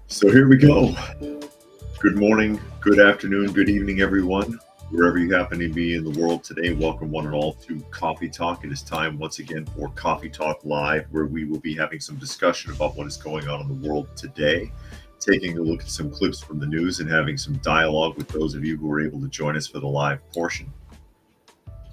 So here we go. Good morning, good afternoon, good evening, everyone. Wherever you happen to be in the world today, welcome one and all to Coffee Talk. It is time once again for Coffee Talk Live, where we will be having some discussion about what is going on in the world today, taking a look at some clips from the news and having some dialogue with those of you who are able to join us for the live portion.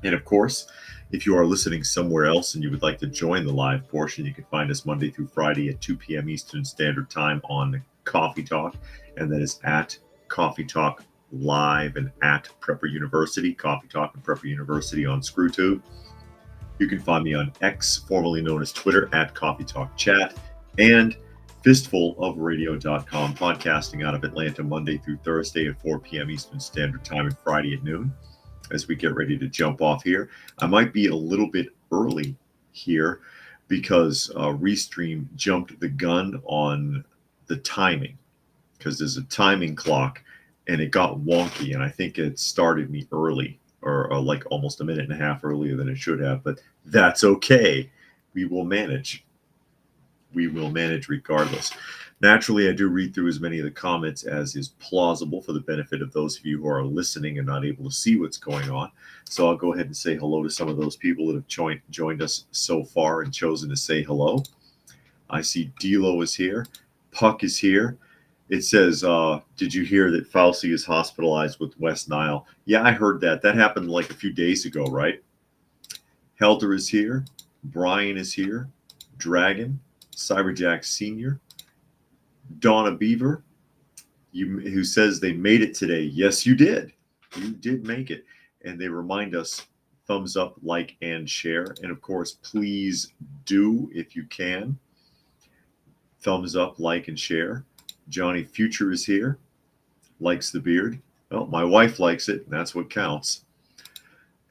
And of course, if you are listening somewhere else and you would like to join the live portion, you can find us Monday through Friday at 2 p.m. Eastern Standard Time on Coffee Talk, and that is at Coffee Talk Live and at Prepper University, Coffee Talk and Prepper University on ScrewTube. You can find me on X, formerly known as Twitter, at Coffee Talk Chat, and fistfulofradio.com, podcasting out of Atlanta Monday through Thursday at 4 p.m. Eastern Standard Time and Friday at noon. As we get ready to jump off here, I might be a little bit early here because Restream jumped the gun on the timing, because there's a timing clock and it got wonky, and I think it started me early or like almost a minute and a half earlier than it should have, but that's okay. We will manage. We will manage regardless. Naturally, I do read through as many of the comments as is plausible for the benefit of those of you who are listening and not able to see what's going on. So I'll go ahead and say hello to some of those people that have joined us so far and chosen to say hello. I see D'Lo is here. Puck is here. It says, did you hear that Fauci is hospitalized with West Nile? Yeah, I heard that. That happened like a few days ago, right? Helder is here. Brian is here. Dragon. Cyberjack Sr. Donna Beaver, who says they made it today. Yes, you did. You did make it. And they remind us, thumbs up, like, and share. And of course, please do, if you can, thumbs up, like, and share. Johnny Future is here. Likes the beard. Well, my wife likes it, and that's what counts.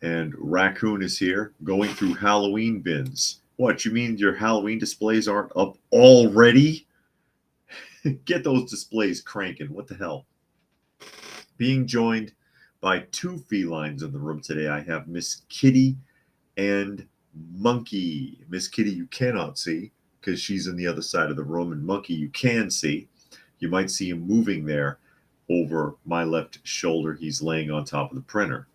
And Raccoon is here, going through Halloween bins. What, you mean your Halloween displays aren't up already? Get those displays cranking. What the hell? Being joined by two felines in the room today. I have Miss Kitty and Monkey. Miss Kitty you cannot see because she's in the other side of the room, and Monkey you can see. You might see him moving there over my left shoulder. He's laying on top of the printer.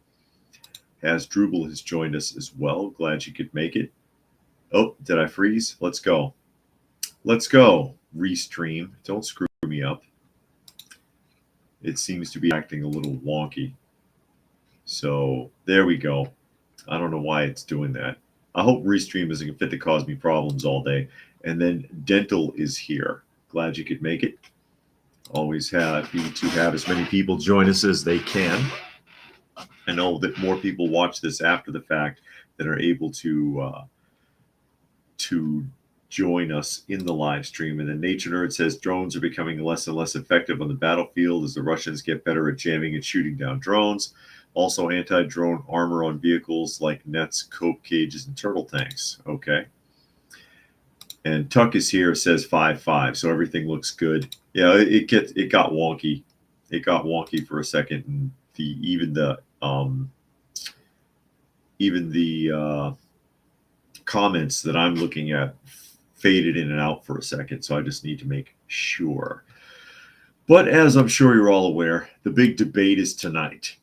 Hasdrubal has joined us as well. Glad you could make it. Oh, did I freeze? Let's go. Let's go. Restream. Don't screw me up. It seems to be acting a little wonky. So there we go. I don't know why it's doing that. I hope Restream isn't fit to cause me problems all day. And then Dental is here. Glad you could make it. Always happy to have as many people join us as they can. I know that more people watch this after the fact than are able to join us in the live stream. And then Nature Nerd says drones are becoming less and less effective on the battlefield as the Russians get better at jamming and shooting down drones. Also anti-drone armor on vehicles like nets, cope cages, and turtle tanks. Okay. And Tuck is here, says 5-5, so everything looks good. Yeah, it got wonky. It got wonky for a second, and even the comments that I'm looking at faded in and out for a second, so I just need to make sure. But as I'm sure you're all aware, the big debate is tonight.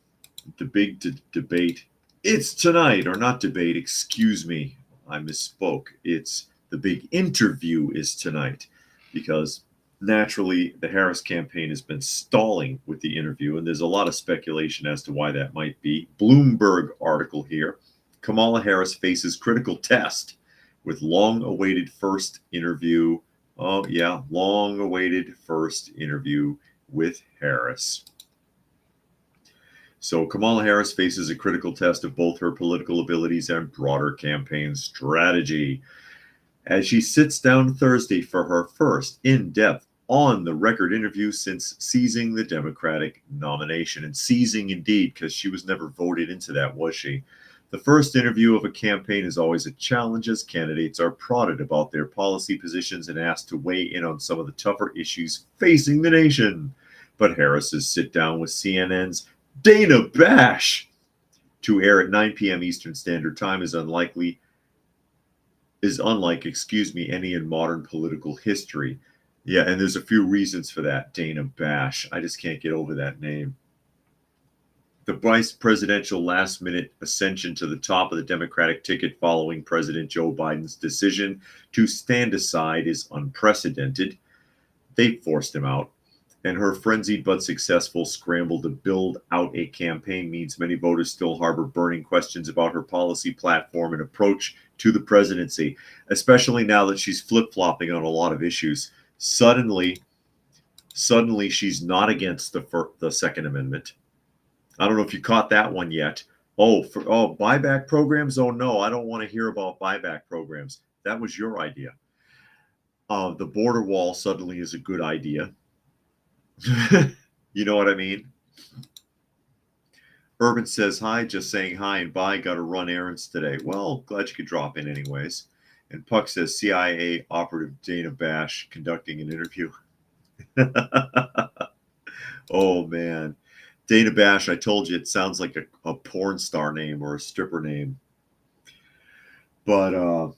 The big debate, it's tonight, or not debate, excuse me, I misspoke. It's the big interview is tonight, because naturally the Harris campaign has been stalling with the interview, and there's a lot of speculation as to why that might be. Bloomberg article here. Kamala Harris faces critical test with long-awaited first interview. Oh, yeah, long-awaited first interview with Harris. So Kamala Harris faces a critical test of both her political abilities and broader campaign strategy as she sits down Thursday for her first in-depth on-the-record interview since seizing the Democratic nomination. And seizing indeed, because she was never voted into that, was she? The first interview of a campaign is always a challenge as candidates are prodded about their policy positions and asked to weigh in on some of the tougher issues facing the nation. But Harris's sit down with CNN's Dana Bash to air at 9 p.m. Eastern Standard Time is unlike, any in modern political history. Yeah, and there's a few reasons for that. Dana Bash. I just can't get over that name. The vice presidential last minute ascension to the top of the Democratic ticket following President Joe Biden's decision to stand aside is unprecedented. They forced him out. And her frenzied but successful scramble to build out a campaign means many voters still harbor burning questions about her policy platform and approach to the presidency, especially now that she's flip-flopping on a lot of issues. Suddenly she's not against the Second Amendment. I don't know if you caught that one yet. Buyback programs? Oh no, I don't want to hear about buyback programs. That was your idea. The border wall suddenly is a good idea. You know what I mean? Urban says hi, just saying hi and bye. Got to run errands today. Well, glad you could drop in anyways. And Puck says CIA operative Dana Bash conducting an interview. Oh man, Dana Bash. I told you it sounds like a porn star name or a stripper name. But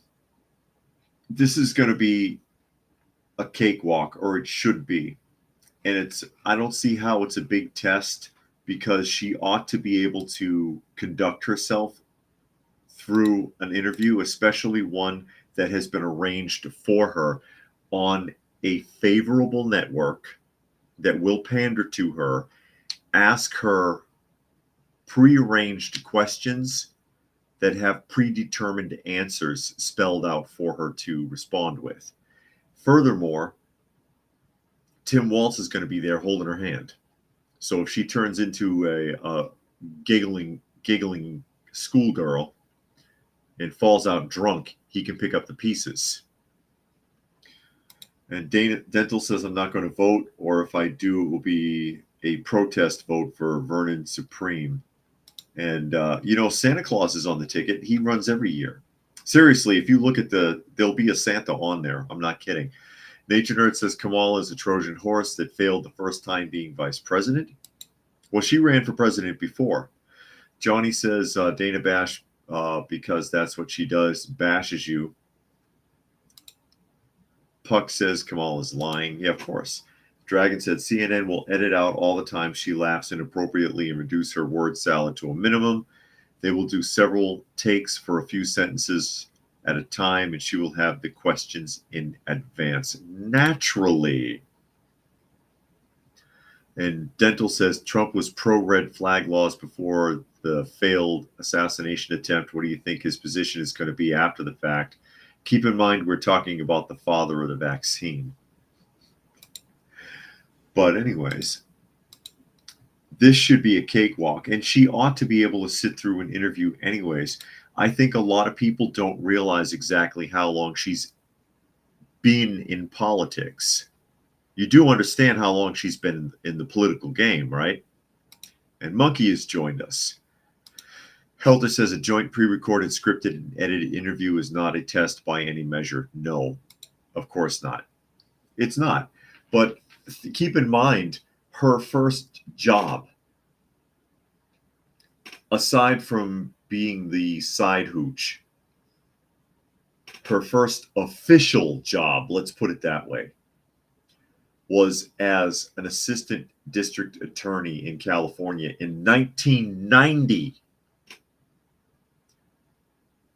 this is going to be a cakewalk, or it should be. And I don't see how it's a big test, because she ought to be able to conduct herself through an interview, especially one that has been arranged for her on a favorable network that will pander to her, ask her prearranged questions that have predetermined answers spelled out for her to respond with. Furthermore, Tim Walz is going to be there holding her hand. So if she turns into a giggling schoolgirl and falls out drunk, he can pick up the pieces. And Dental says, I'm not going to vote, or if I do, it will be a protest vote for Vernon Supreme. And, Santa Claus is on the ticket. He runs every year. Seriously, if you look at there'll be a Santa on there. I'm not kidding. Nature Nerd says Kamala is a Trojan horse that failed the first time being vice president. Well, she ran for president before. Johnny says Dana Bash, because that's what she does, bashes you. Puck says Kamala's lying. Yeah, of course. Dragon said CNN will edit out all the time she laughs inappropriately and reduce her word salad to a minimum. They will do several takes for a few sentences at a time, and she will have the questions in advance. Naturally. And Dental says Trump was pro-red flag laws before the failed assassination attempt. What do you think his position is going to be after the fact? Keep in mind, we're talking about the father of the vaccine. But anyways, this should be a cakewalk, and she ought to be able to sit through an interview anyways. I think a lot of people don't realize exactly how long she's been in politics. You do understand how long she's been in the political game, right? And Monkey has joined us. Helter says a joint pre-recorded, scripted, and edited interview is not a test by any measure. No, of course not. It's not. But keep in mind, her first job, aside from being the side hooch, her first official job, let's put it that way, was as an assistant district attorney in California in 1990.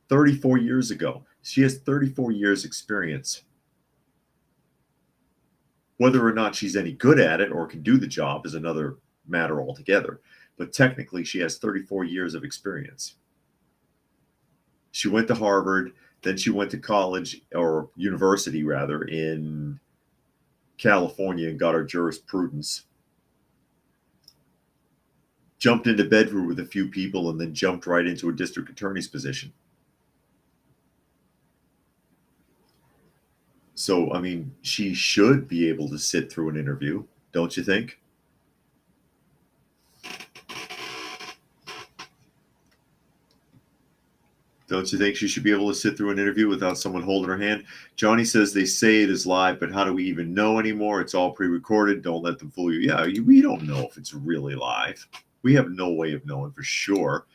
34 years ago. She has 34 years experience. Whether or not she's any good at it or can do the job is another matter altogether. But technically, she has 34 years of experience. She went to Harvard, then she went to college, or university rather, in California and got her jurisprudence. Jumped into bedroom with a few people and then jumped right into a district attorney's position. So, I mean, she should be able to sit through an interview, don't you think? Don't you think she should be able to sit through an interview without someone holding her hand? Johnny says they say it is live, but how do we even know anymore? It's all pre-recorded. Don't let them fool you. Yeah, we don't know if it's really live. We have no way of knowing for sure.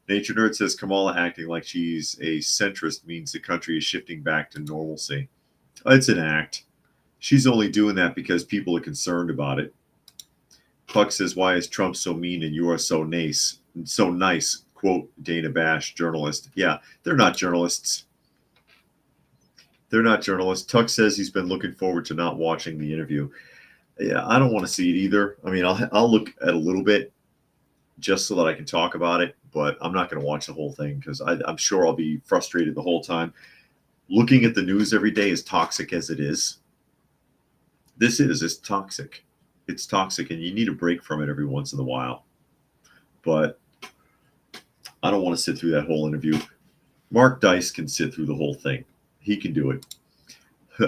Nature Nerd says Kamala acting like she's a centrist means the country is shifting back to normalcy. It's an act. She's only doing that because people are concerned about it. Puck says, why is Trump so mean and you are so nice? So nice. Quote Dana Bash, journalist. Yeah, they're not journalists. They're not journalists. Tuck says he's been looking forward to not watching the interview. Yeah, I don't want to see it either. I mean, I'll look at a little bit just so that I can talk about it, but I'm not going to watch the whole thing because I'm sure I'll be frustrated the whole time. Looking at the news every day, as toxic as it is, it's toxic. It's toxic, and you need a break from it every once in a while. But I don't want to sit through that whole interview. Mark Dice can sit through the whole thing. He can do it.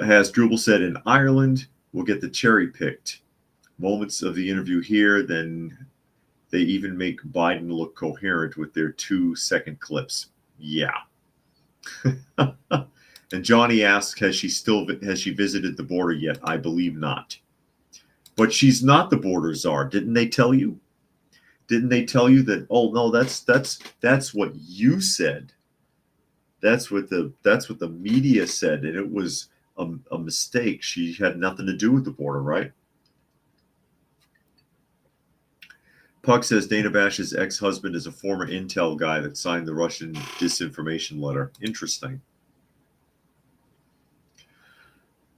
Has Drupal said in Ireland, we'll get the cherry picked moments of the interview here, then they even make Biden look coherent with their 2-second clips. Yeah. And Johnny asks, has she visited the border yet? I believe not. But she's not the border czar. Didn't they tell you? Didn't they tell you that? Oh no, that's what you said. That's what the media said, and it was a mistake. She had nothing to do with the border, right? Puck says Dana Bash's ex-husband is a former intel guy that signed the Russian disinformation letter. Interesting.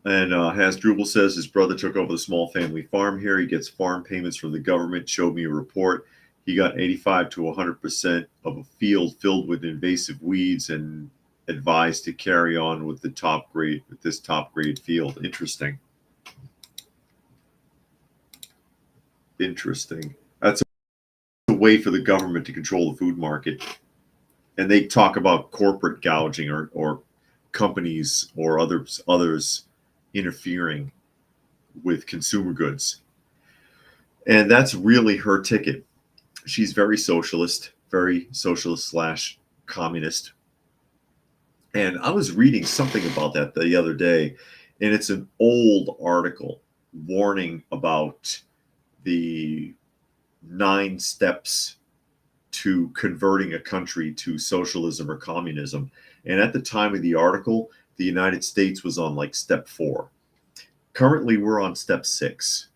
And Hasdrubal says his brother took over the small family farm here. He gets farm payments from the government. Showed me a report. He got 85 to 100% of a field filled with invasive weeds and advised to carry on with this top grade field. Interesting. Interesting. That's a way for the government to control the food market. And they talk about corporate gouging or companies or others interfering with consumer goods. And that's really her ticket. She's very socialist / communist. And I was reading something about that the other day, and it's an old article warning about the 9 steps to converting a country to socialism or communism. And at the time of the article, the United States was on like step 4. Currently, we're on step 6.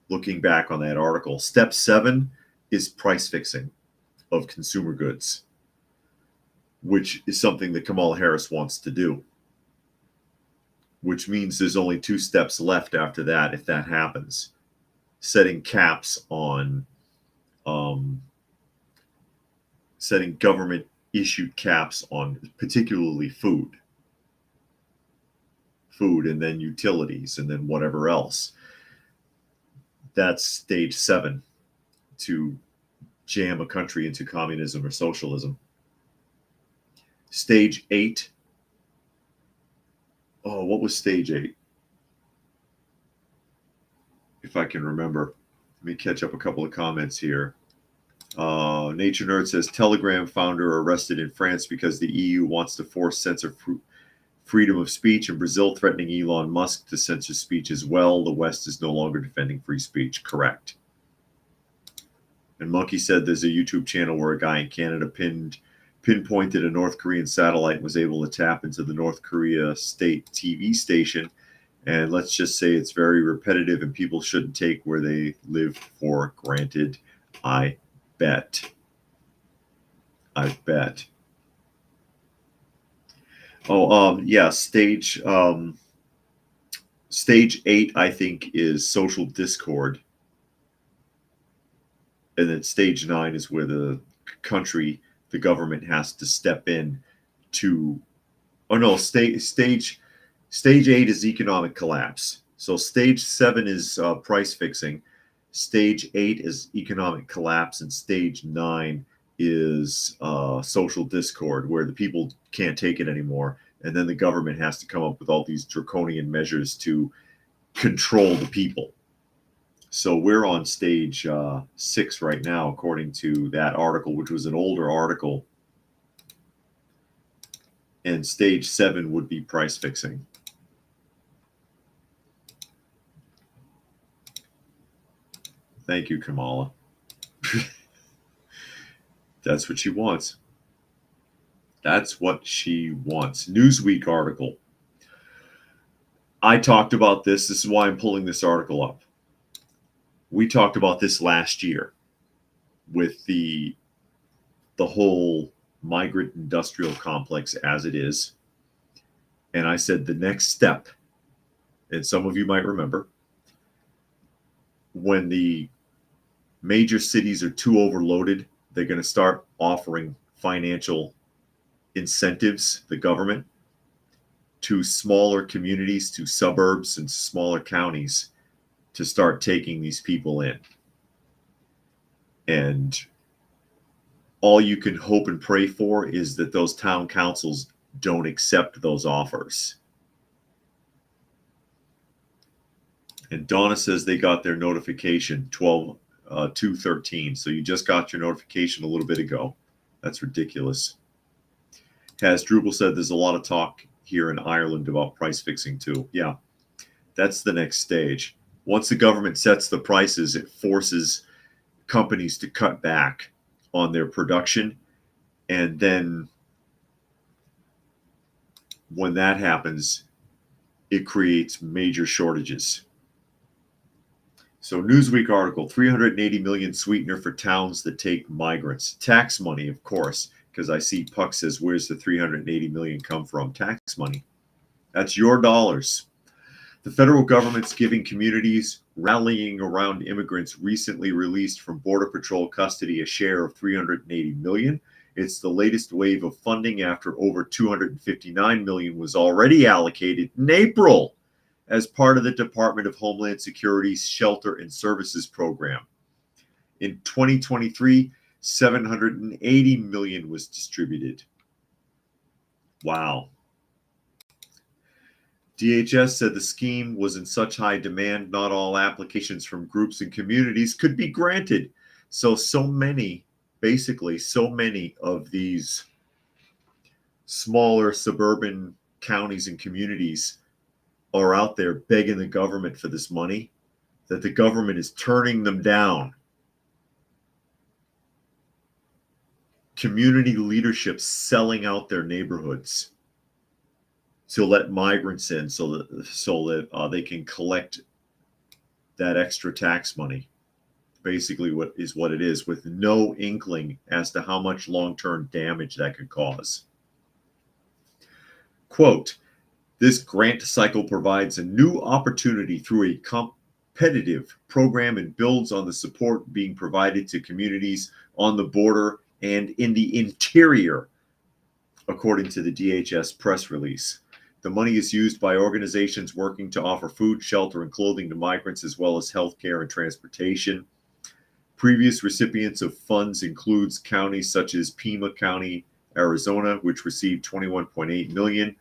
Looking back on that article, step 7 is price fixing of consumer goods, which is something that Kamala Harris wants to do, which means there's only 2 steps left after that if that happens. Setting caps on, setting government issued caps on particularly food, and then utilities, and then whatever else. That's stage 7 to jam a country into communism or socialism. Stage 8. Oh, what was stage 8? If I can remember. Let me catch up a couple of comments here. Nature Nerd says Telegram founder arrested in France because the EU wants to force censor freedom of speech, and Brazil threatening Elon Musk to censor speech as well. The West is no longer defending free speech. Correct. And Monkey said there's a YouTube channel where a guy in Canada pinpointed a North Korean satellite and was able to tap into the North Korea state TV station. And let's just say it's very repetitive and people shouldn't take where they live for granted. I bet. Oh, yeah, stage 8, I think, is social discord. And then stage 9 is where the government has to step in to, stage 8 is economic collapse. So stage 7 is price fixing. Stage 8 is economic collapse, and stage 9 is social discord, where the people can't take it anymore. And then the government has to come up with all these draconian measures to control the people. So we're on stage 6 right now, according to that article, which was an older article. And stage 7 would be price fixing. Thank you, Kamala. That's what she wants. That's what she wants. Newsweek article. I talked about this. This is why I'm pulling this article up. We talked about this last year with the whole migrant industrial complex as it is. And I said the next step, and some of you might remember, when the major cities are too overloaded, they're going to start offering financial incentives, the government, to smaller communities, to suburbs and smaller counties to start taking these people in. And all you can hope and pray for is that those town councils don't accept those offers. And Donna says they got their notification 2:13. So you just got your notification a little bit ago. That's ridiculous. Drupal said there's a lot of talk here in Ireland about price fixing too. Yeah, that's the next stage. Once the government sets the prices, it forces companies to cut back on their production. And then when that happens, it creates major shortages. So Newsweek article, 380 million sweetener for towns that take migrants. Tax money, of course, because I see Puck says, where's the 380 million come from? Tax money. That's your dollars. The federal government's giving communities rallying around immigrants recently released from Border Patrol custody a share of 380 million. It's the latest wave of funding after over 259 million was already allocated in April as part of the Department of Homeland Security's Shelter and Services Program. In 2023, 780 million was distributed. Wow. DHS said the scheme was in such high demand, not all applications from groups and communities could be granted. So many of these smaller suburban counties and communities are out there begging the government for this money, that the government is turning them down. Community leadership selling out their neighborhoods to let migrants in so that they can collect that extra tax money. Basically what it is, with no inkling as to how much long-term damage that could cause. Quote, this grant cycle provides a new opportunity through a competitive program and builds on the support being provided to communities on the border and in the interior, according to the DHS press release. The money is used by organizations working to offer food, shelter, and clothing to migrants, as well as healthcare and transportation. Previous recipients of funds includes counties such as Pima County, Arizona, which received $21.8 million,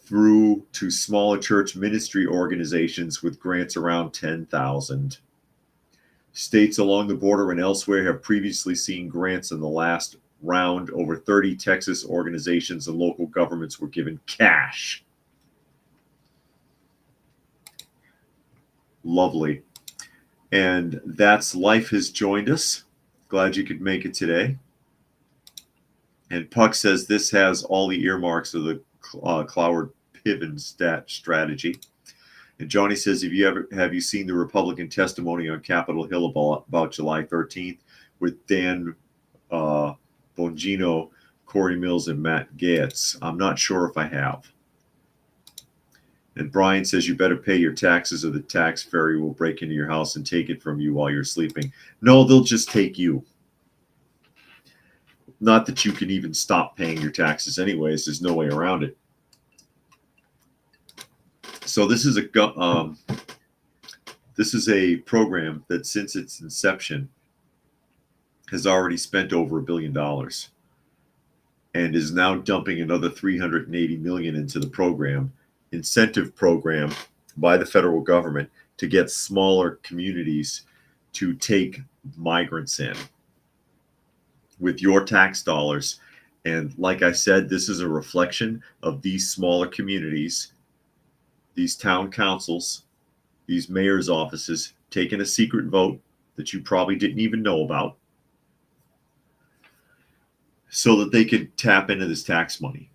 through to smaller church ministry organizations with grants around $10,000. States along the border and elsewhere have previously seen grants in the last round. Over 30 Texas organizations and local governments were given cash. Lovely. And that's Life Has Joined Us. Glad you could make it today. And Puck says this has all the earmarks of the Cloward Piven strategy. And Johnny says, have you seen the Republican testimony on Capitol Hill about July 13th with Dan Bongino, Corey Mills, and Matt Gaetz? I'm not sure if I have. And Brian says, you better pay your taxes or the tax fairy will break into your house and take it from you while you're sleeping. No, they'll just take you. Not that you can even stop paying your taxes anyways. There's no way around it. So this is a program that since its inception has already spent over $1 billion and is now dumping another 380 million into the incentive program by the federal government to get smaller communities to take migrants in with your tax dollars. And like I said, this is a reflection of these smaller communities, these town councils, these mayor's offices taking a secret vote that you probably didn't even know about so that they could tap into this tax money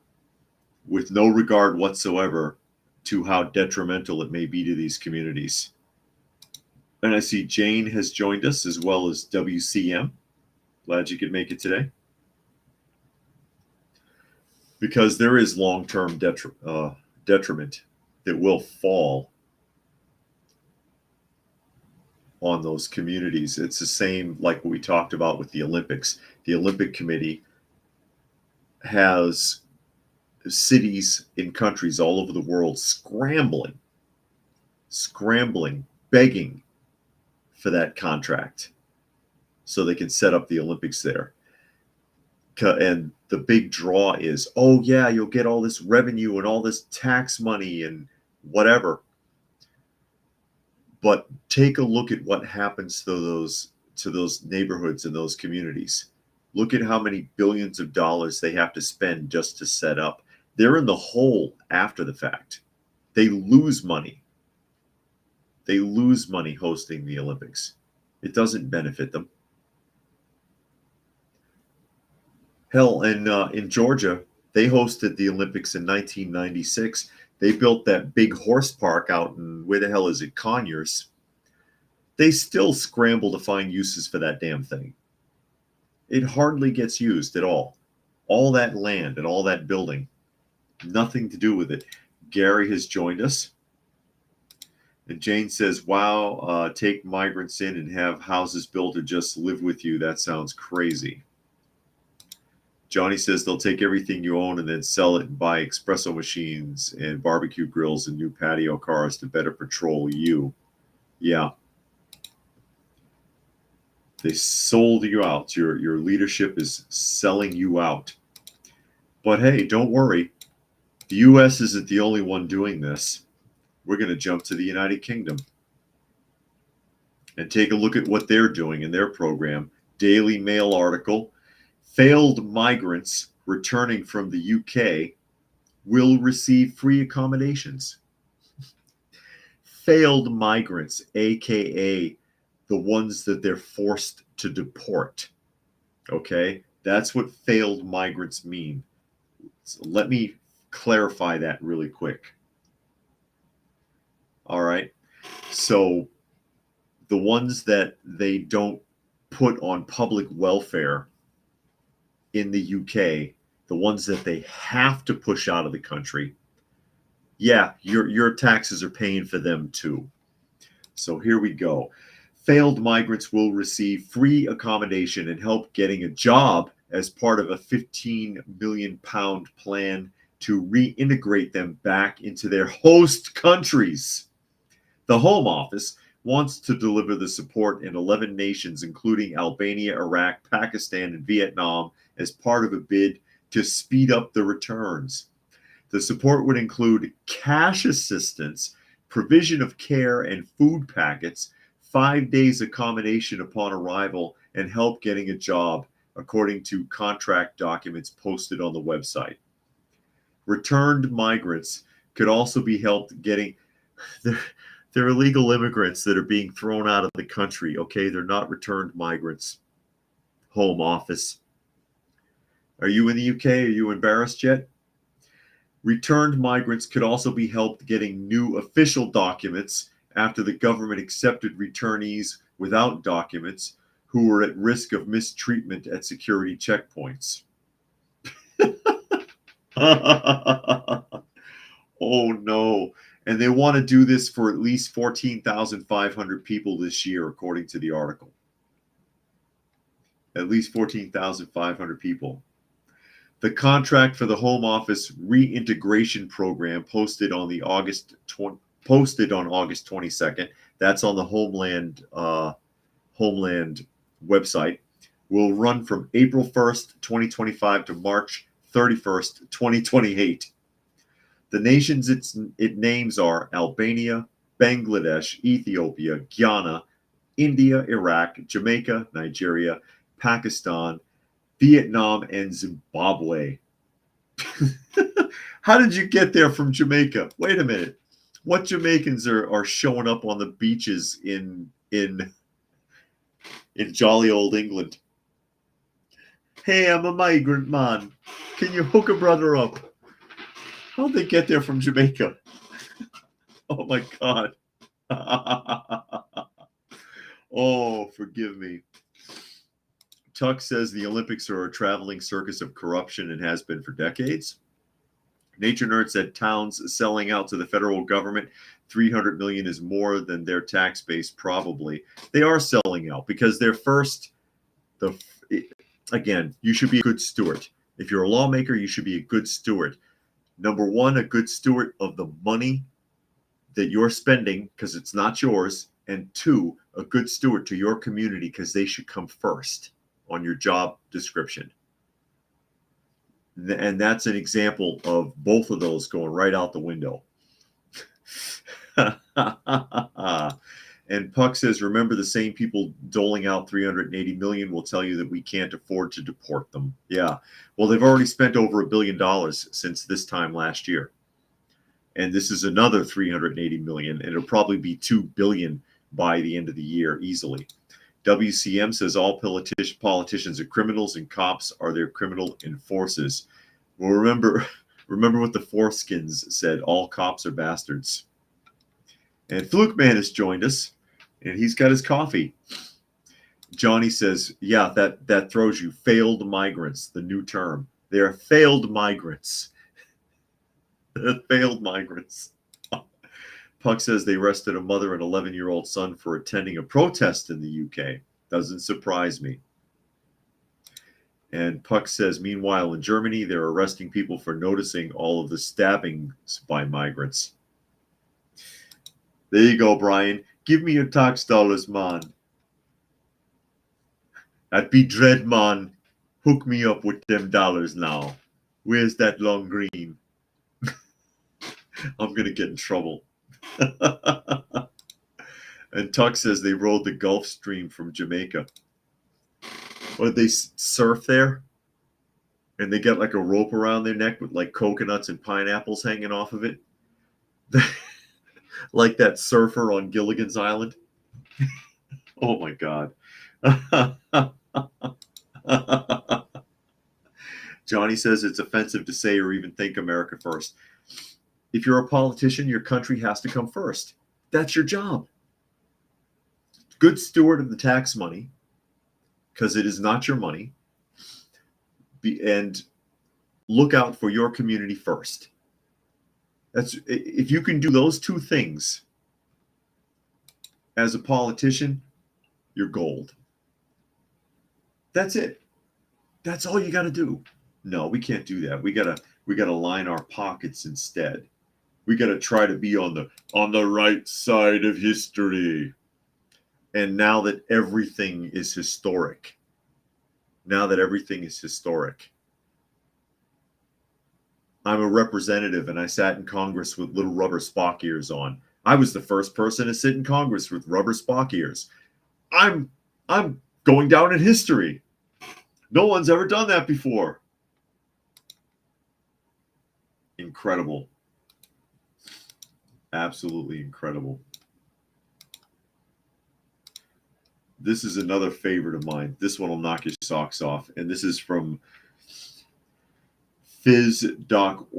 with no regard whatsoever to how detrimental it may be to these communities. And I see Jane has joined us as well as WCM. Glad you could make it today. Because there is long-term detriment that will fall on those communities. It's the same like what we talked about with the Olympics. The Olympic Committee has cities in countries all over the world scrambling, begging for that contract so they can set up the Olympics there. And the big draw is, oh yeah, you'll get all this revenue and all this tax money and whatever. But take a look at what happens to those neighborhoods and those communities. Look at how many billions of dollars they have to spend just to set up. They're in the hole after the fact. They lose money. They lose money hosting the Olympics. It doesn't benefit them. Hell, in Georgia, they hosted the Olympics in 1996. They built that big horse park out in, where the hell is it, Conyers. They still scramble to find uses for that damn thing. It hardly gets used at all. All that land and all that building, nothing to do with it. Gary has joined us. And Jane says, wow, take migrants in and have houses built to just live with you. That sounds crazy. Johnny says they'll take everything you own and then sell it and buy espresso machines and barbecue grills and new patio cars to better patrol you. Yeah. They sold you out. Your leadership is selling you out. But hey, don't worry. The U.S. isn't the only one doing this. We're going to jump to the United Kingdom and take a look at what they're doing in their program. Daily Mail article. Failed migrants returning from the UK will receive free accommodations. Failed migrants, aka the ones that they're forced to deport. Okay, that's what failed migrants mean. So let me clarify that really quick. All right, so the ones that they don't put on public welfare in the UK, the ones that they have to push out of the country, yeah, your taxes are paying for them too. So here we go. Failed migrants will receive free accommodation and help getting a job as part of a £15 million plan to reintegrate them back into their host countries. The Home Office wants to deliver the support in 11 nations, including Albania, Iraq, Pakistan, and Vietnam, as part of a bid to speed up the returns. The support would include cash assistance, provision of care and food packets, 5 days accommodation upon arrival, and help getting a job, according to contract documents posted on the website. Returned migrants could also be helped getting... They're illegal immigrants that are being thrown out of the country, okay? They're not returned migrants. Home Office. Are you in the UK? Are you embarrassed yet? Returned migrants could also be helped getting new official documents after the government accepted returnees without documents who were at risk of mistreatment at security checkpoints. Oh no. And they want to do this for at least 14,500 people this year, according to the article. At least 14,500 people. The contract for the Home Office reintegration program posted on August 22nd. That's on the Homeland website. Will run from April 1st, 2025 to March 31st, 2028. The nations it names are Albania, Bangladesh, Ethiopia, Guyana, India, Iraq, Jamaica, Nigeria, Pakistan, Vietnam, and Zimbabwe. How did you get there from Jamaica? Wait a minute. What Jamaicans are showing up on the beaches in jolly old England? Hey, I'm a migrant man. Can you hook a brother up? How'd they get there from Jamaica? Oh my God. Oh, forgive me. Tuck says the Olympics are a traveling circus of corruption and has been for decades. Nature Nerd said towns selling out to the federal government, 300 million is more than their tax base probably. They are selling out because they're first. Again, you should be a good steward. If you're a lawmaker, you should be a good steward. Number one, a good steward of the money that you're spending because it's not yours. And two, a good steward to your community because they should come first on your job description. And that's an example of both of those going right out the window. And Puck says, remember, the same people doling out 380 million will tell you that we can't afford to deport them. Yeah. Well, they've already spent over $1 billion since this time last year. And this is another 380 million, and it'll probably be 2 billion by the end of the year easily. WCM says all politicians are criminals and cops are their criminal enforcers. Well, remember what the foreskins said, all cops are bastards. And Fluke Man has joined us, and he's got his coffee. Johnny says, yeah, that throws you. Failed migrants, the new term. They are failed migrants. Failed migrants. Puck says they arrested a mother and 11-year-old son for attending a protest in the UK. Doesn't surprise me. And Puck says, meanwhile, in Germany, they're arresting people for noticing all of the stabbings by migrants. There you go, Brian. Give me your tax dollars, man. That be dread, man. Hook me up with them dollars now. Where's that long green? I'm going to get in trouble. And Tuck says they rode the Gulf Stream from Jamaica. What, did they surf there? And they got like a rope around their neck with like coconuts and pineapples hanging off of it? Like that surfer on Gilligan's Island? Oh my God. Johnny says it's offensive to say or even think America first. If you're a politician, your country has to come first. That's your job. Good steward of the tax money, because it is not your money. And look out for your community first. If you can do those two things as a politician, you're gold. That's it. That's all you got to do. No, we can't do that. We gotta line our pockets instead. We got to try to be on the right side of history. And now that everything is historic, I'm a representative and I sat in Congress with little rubber Spock ears on. I was the first person to sit in Congress with rubber Spock ears. I'm going down in history. No one's ever done that before. Incredible. Absolutely incredible. This is another favorite of mine. This one will knock your socks off. And this is from phys.org.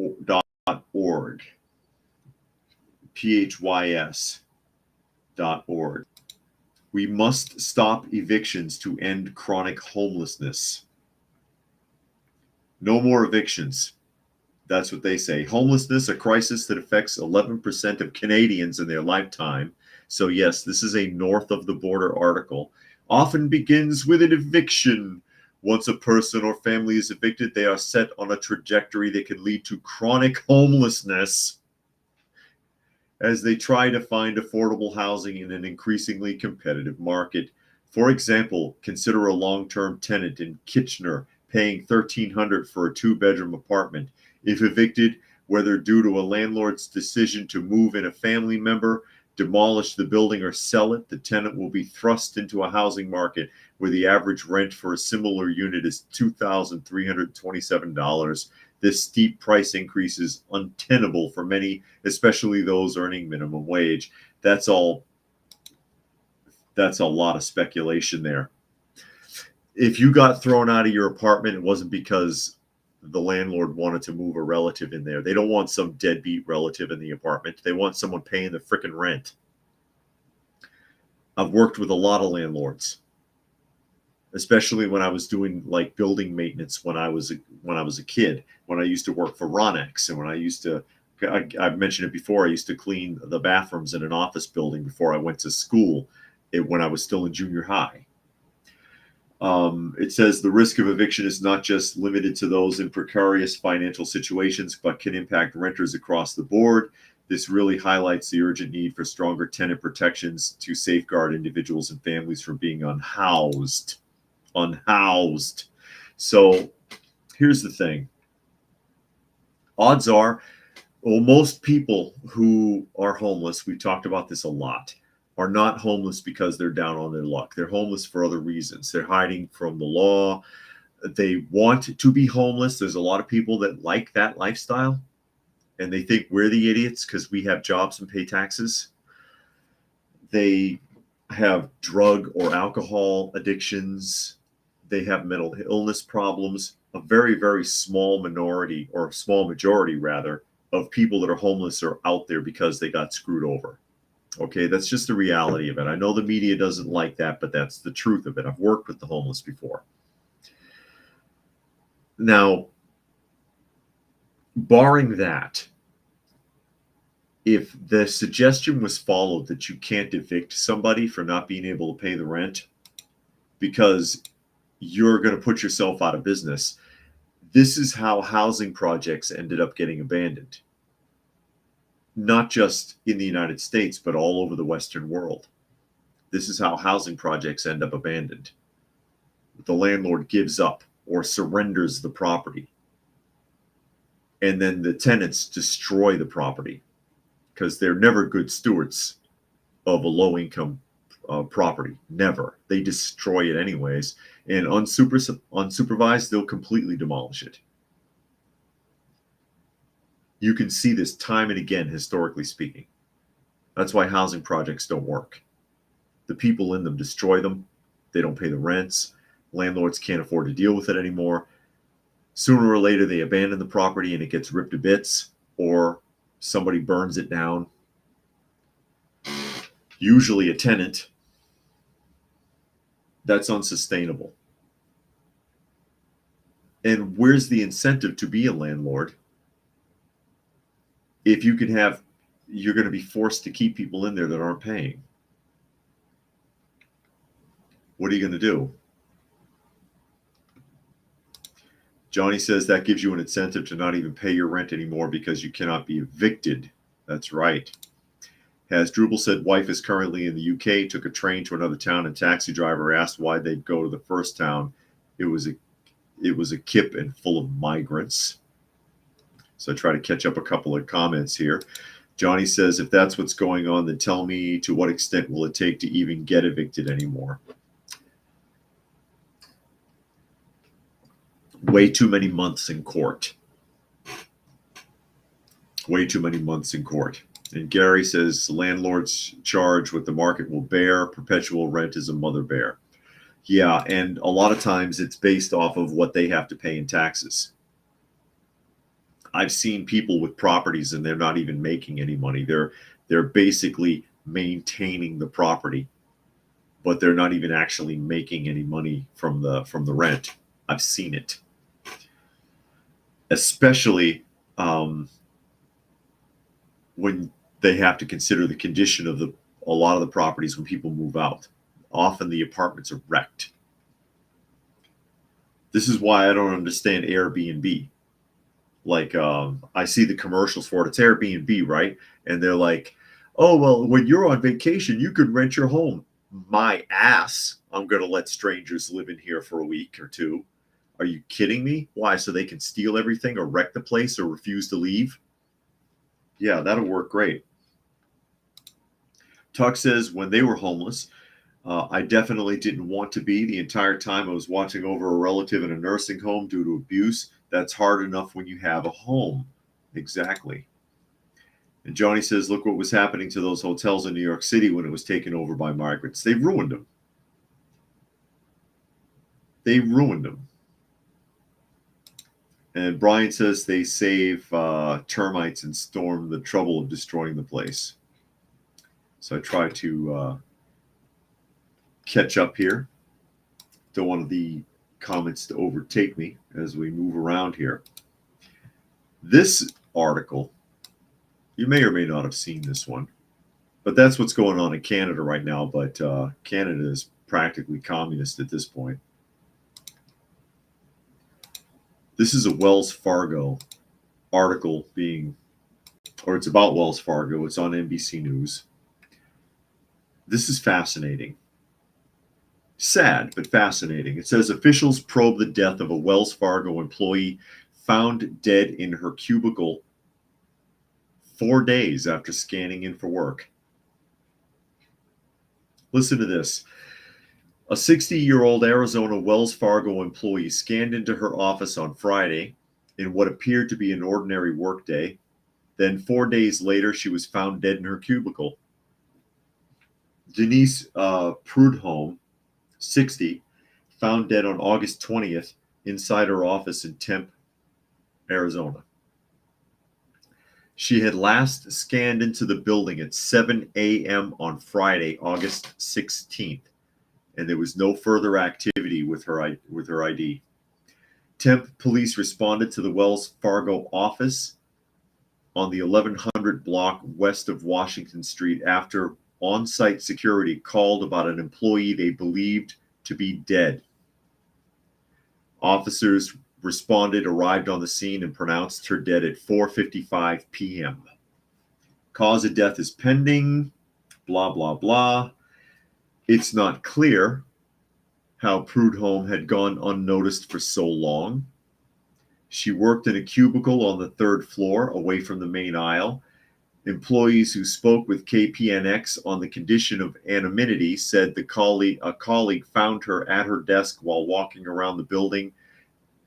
phys.org. We must stop evictions to end chronic homelessness. No more evictions. That's what they say. Homelessness, a crisis that affects 11% of Canadians in their lifetime. So yes, this is a north of the border article. Often begins with an eviction. Once a person or family is evicted, they are set on a trajectory that can lead to chronic homelessness as they try to find affordable housing in an increasingly competitive market. For example, consider a long-term tenant in Kitchener paying $1,300 for a 2-bedroom apartment. If evicted, whether due to a landlord's decision to move in a family member, demolish the building or sell it, the tenant will be thrust into a housing market where the average rent for a similar unit is $2,327. This steep price increase is untenable for many, especially those earning minimum wage. That's a lot of speculation there. If you got thrown out of your apartment, it wasn't because the landlord wanted to move a relative in there. They don't want some deadbeat relative in the apartment. They want someone paying the frickin' rent. I've worked with a lot of landlords, especially when I was doing like building maintenance when I was a kid, when I used to work for Ronex, and when I've mentioned it before, I used to clean the bathrooms in an office building before I went to school when I was still in junior high. It says the risk of eviction is not just limited to those in precarious financial situations, but can impact renters across the board. This really highlights the urgent need for stronger tenant protections to safeguard individuals and families from being unhoused. So here's the thing. Odds are, well, most people who are homeless, we've talked about this a lot, are not homeless because they're down on their luck. They're homeless for other reasons. They're hiding from the law. They want to be homeless. There's a lot of people that like that lifestyle, and they think we're the idiots because we have jobs and pay taxes. They have drug or alcohol addictions. They have mental illness problems. A very, very small minority, or small majority rather, of people that are homeless are out there because they got screwed over. Okay, that's just the reality of it. I know the media doesn't like that, but that's the truth of it. I've worked with the homeless before. Now, barring that, if the suggestion was followed that you can't evict somebody for not being able to pay the rent because you're going to put yourself out of business, this is how housing projects ended up getting abandoned. Not just in the United States, but all over the Western world. This is how housing projects end up abandoned. The landlord gives up or surrenders the property. And then the tenants destroy the property because they're never good stewards of a low-income property. Never. They destroy it anyways. And unsupervised, they'll completely demolish it. You can see this time and again, historically speaking. That's why housing projects don't work. The people in them destroy them. They don't pay the rents. Landlords can't afford to deal with it anymore. Sooner or later, they abandon the property and it gets ripped to bits, or somebody burns it down. Usually a tenant. That's unsustainable. And where's the incentive to be a landlord? If you can have, you're going to be forced to keep people in there that aren't paying. What are you going to do? Johnny says that gives you an incentive to not even pay your rent anymore because you cannot be evicted. That's right. As Drupal said, wife is currently in the UK, took a train to another town, and taxi driver asked why they'd go to the first town. It was a kip and full of migrants. So I try to catch up a couple of comments here. Johnny says, if that's what's going on, then tell me, to what extent will it take to even get evicted anymore? Way too many months in court. Way too many months in court. And Gary says, landlords charge what the market will bear. Perpetual rent is a mother bear. Yeah, and a lot of times it's based off of what they have to pay in taxes. I've seen people with properties and they're not even making any money. They're basically maintaining the property, but they're not even actually making any money from the rent. I've seen it. Especially when they have to consider the condition of a lot of the properties when people move out. Often the apartments are wrecked. This is why I don't understand Airbnb. Like, I see the commercials for it. It's Airbnb, right? And they're like, oh, well, when you're on vacation, you could rent your home. My ass. I'm going to let strangers live in here for a week or two. Are you kidding me? Why? So they can steal everything or wreck the place or refuse to leave? Yeah, that'll work great. Tuck says, when they were homeless, I definitely didn't want to be. The entire time I was watching over a relative in a nursing home due to abuse. That's hard enough when you have a home. Exactly. And Johnny says, look what was happening to those hotels in New York City when it was taken over by migrants. They ruined them. They ruined them. And Brian says they save termites and storm the trouble of destroying the place. So I try to catch up here. Don't want the comments to overtake me as we move around here. This article, you may or may not have seen this one, but that's what's going on in Canada right now. But Canada is practically communist at this point. This is a Wells Fargo article it's about Wells Fargo. It's on NBC News. This is fascinating. Sad, but fascinating. It says officials probe the death of a Wells Fargo employee found dead in her cubicle 4 days after scanning in for work. Listen to this. A 60-year-old Arizona Wells Fargo employee scanned into her office on Friday in what appeared to be an ordinary workday. Then 4 days later, she was found dead in her cubicle. Denise Prudhomme, 60, found dead on August 20th inside her office in Tempe, Arizona. She had last scanned into the building at 7 a.m. on Friday, August 16th, and there was no further activity with her ID. Tempe police responded to the Wells Fargo office on the 1100 block west of Washington Street after on-site security called about an employee they believed to be dead. Officers arrived on the scene, and pronounced her dead at 4:55 p.m. Cause of death is pending, blah, blah, blah. It's not clear how Prudhomme had gone unnoticed for so long. She worked in a cubicle on the third floor, away from the main aisle. Employees who spoke with KPNX on the condition of anonymity said a colleague found her at her desk while walking around the building,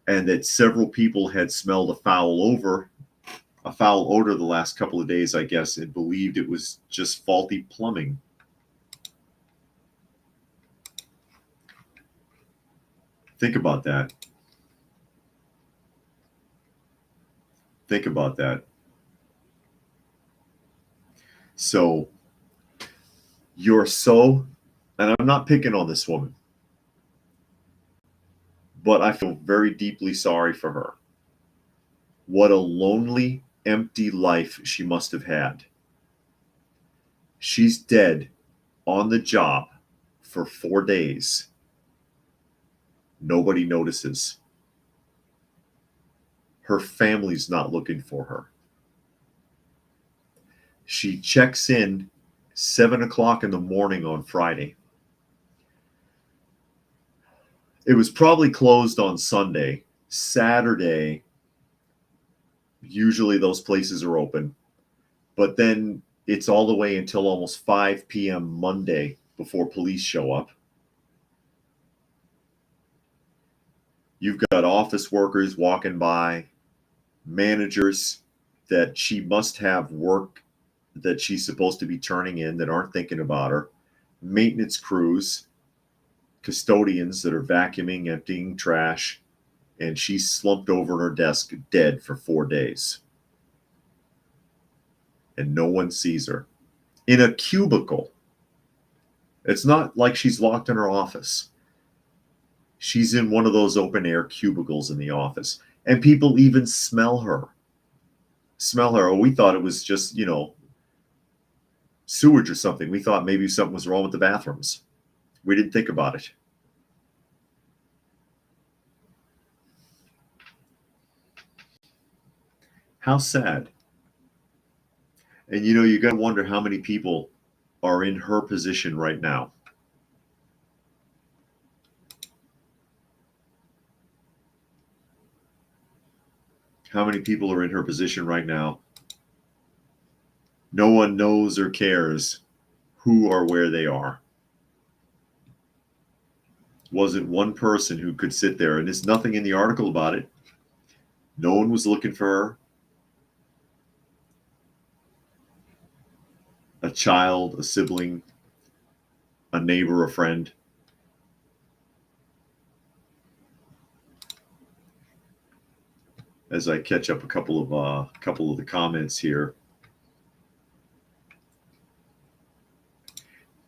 and that several people had smelled a foul odor the last couple of days, I guess, and believed it was just faulty plumbing. Think about that. Think about that. So and I'm not picking on this woman, but I feel very deeply sorry for her. What a lonely, empty life she must have had. She's dead on the job for 4 days. Nobody notices. Her family's not looking for her. She checks in 7 o'clock in the morning on Friday. It was probably closed on Sunday. Saturday, usually those places are open. But then it's all the way until almost 5 p.m. Monday before police show up. You've got office workers walking by, managers that she must have work that she's supposed to be turning in that aren't thinking about her, maintenance crews, custodians that are vacuuming, emptying trash, and she's slumped over in her desk dead for 4 days. And no one sees her. In a cubicle. It's not like she's locked in her office. She's in one of those open air cubicles in the office. And people even smell her. Oh, we thought it was just, sewage or something. We thought maybe something was wrong with the bathrooms. We didn't think about it. How sad. And you got to wonder how many people are in her position right now. How many people are in her position right now? No one knows or cares who or where they are. Wasn't one person who could sit there, and there's nothing in the article about it. No one was looking for her. A child, a sibling, a neighbor, a friend. As I catch up a couple of the comments here.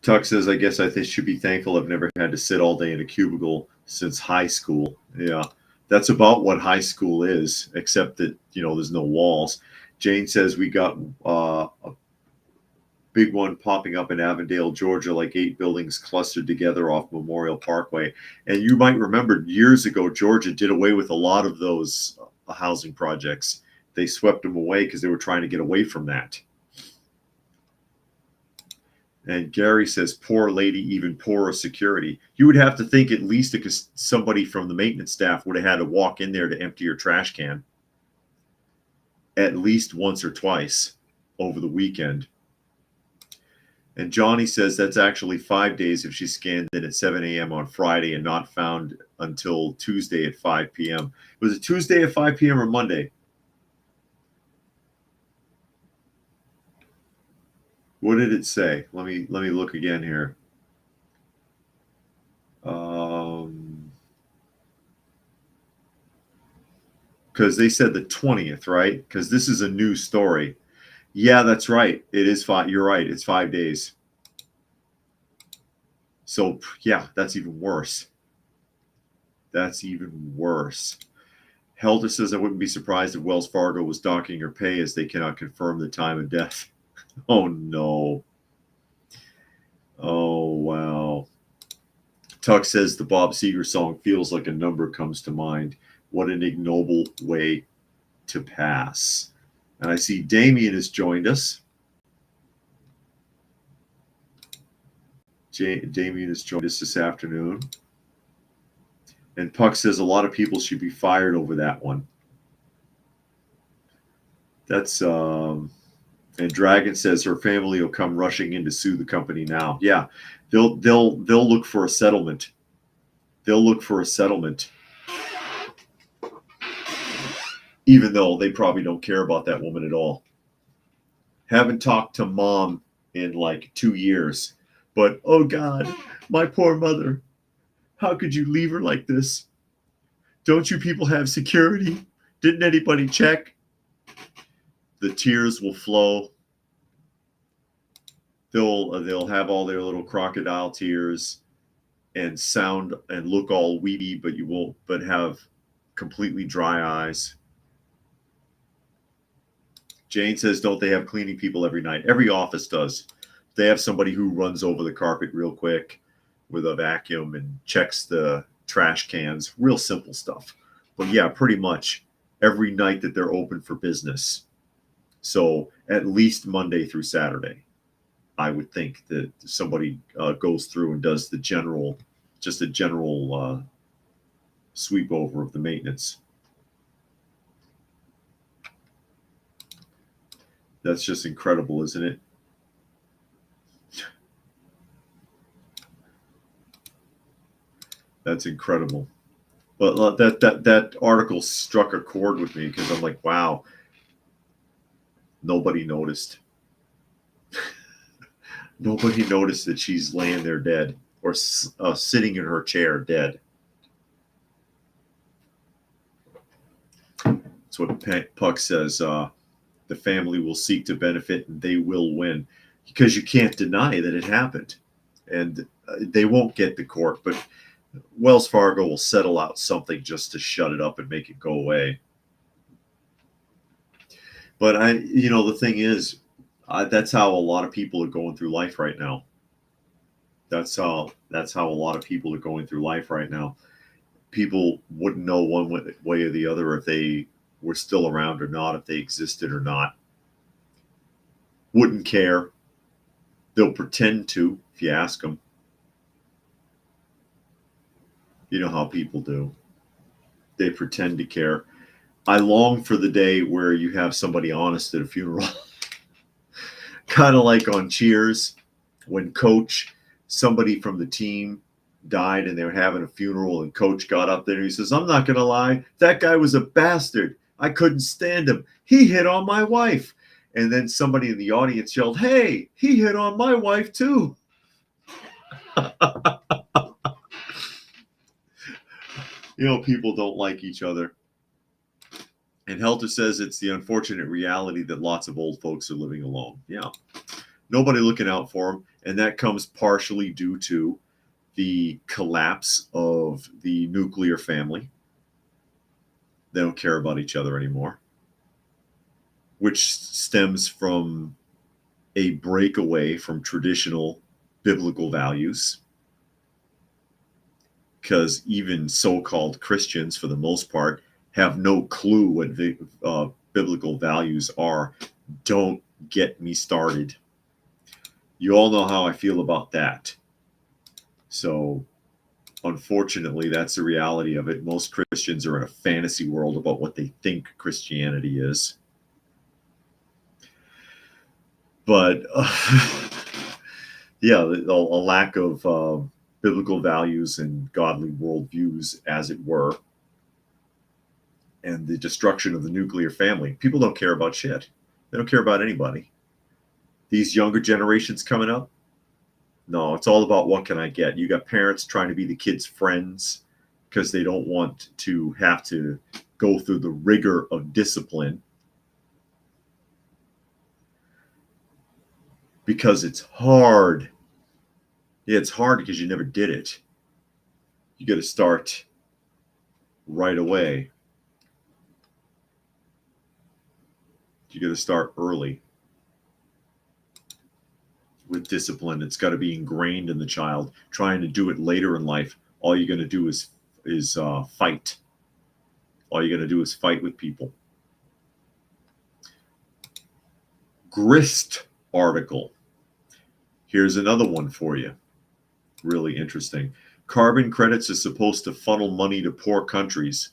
Tuck says, I guess I should be thankful I've never had to sit all day in a cubicle since high school. Yeah, that's about what high school is, except that, there's no walls. Jane says we got a big one popping up in Avondale, Georgia, like 8 buildings clustered together off Memorial Parkway. And you might remember years ago, Georgia did away with a lot of those housing projects. They swept them away because they were trying to get away from that. And Gary says, poor lady, even poorer security. You would have to think at least because somebody from the maintenance staff would have had to walk in there to empty your trash can at least once or twice over the weekend. And Johnny says that's actually 5 days if she scanned in at 7 a.m. on Friday and not found until Tuesday at 5 p.m. Was it Tuesday at 5 p.m. or Monday? What did it say? Let me look again here. Because they said the 20th, right? Because this is a new story. Yeah, that's right. It is 5. You're right. It's 5 days. So, yeah, that's even worse. That's even worse. Helder says, I wouldn't be surprised if Wells Fargo was docking her pay as they cannot confirm the time of death. Oh, no. Oh, wow. Tuck says the Bob Seger song feels like a number comes to mind. What an ignoble way to pass. And I see Damien has joined us. Damien has joined us this afternoon. And Puck says a lot of people should be fired over that one. That's and Dragon says her family will come rushing in to sue the company now. Yeah, they'll look for a settlement. They'll look for a settlement, even though they probably don't care about that woman at all. Haven't talked to mom in like 2 years, but oh God, my poor mother. How could you leave her like this? Don't you people have security? Didn't anybody check? The tears will flow. They'll have all their little crocodile tears and sound and look all weedy, but have completely dry eyes. Jane says, don't they have cleaning people every night? Every office does. They have somebody who runs over the carpet real quick with a vacuum and checks the trash cans. Real simple stuff. But yeah, pretty much every night that they're open for business. So at least Monday through Saturday, I would think that somebody goes through and does a general sweep over of the maintenance. That's just incredible, isn't it? That's incredible. But that article struck a chord with me because I'm like, wow, nobody noticed. Nobody noticed that she's laying there dead or sitting in her chair dead. That's what Puck says. The family will seek to benefit and they will win because you can't deny that it happened. And they won't get the court, but Wells Fargo will settle out something just to shut it up and make it go away. But the thing is, that's how a lot of people are going through life right now. That's how a lot of people are going through life right now. People wouldn't know one way or the other if they were still around or not, if they existed or not. Wouldn't care. They'll pretend to if you ask them. You know how people do. They pretend to care. I long for the day where you have somebody honest at a funeral. Kind of like on Cheers, When somebody from the team died and they were having a funeral, and Coach got up there and he says, "I'm not going to lie, that guy was a bastard. I couldn't stand him. He hit on my wife." And then somebody in the audience yelled, "Hey, he hit on my wife too." People don't like each other. And Helter says it's the unfortunate reality that lots of old folks are living alone. Yeah. Nobody looking out for them. And that comes partially due to the collapse of the nuclear family. They don't care about each other anymore, which stems from a breakaway from traditional biblical values. Because even so-called Christians, for the most part, have no clue what biblical values are. Don't get me started. You all know how I feel about that. So, unfortunately, that's the reality of it. Most Christians are in a fantasy world about what they think Christianity is. But, yeah, a lack of biblical values and godly worldviews, as it were, and the destruction of the nuclear family. People don't care about shit. They don't care about anybody. These younger generations coming up, no, it's all about what can I get. You got parents trying to be the kids' friends because they don't want to have to go through the rigor of discipline, because it's hard. Yeah, it's hard because you never did it. You got to start right away. You got to start early with discipline. It's got to be ingrained in the child. Trying to do it later in life, all you're going to do is fight. All you're going to do is fight with people. Grist article. Here's another one for you. Really interesting. Carbon credits are supposed to funnel money to poor countries.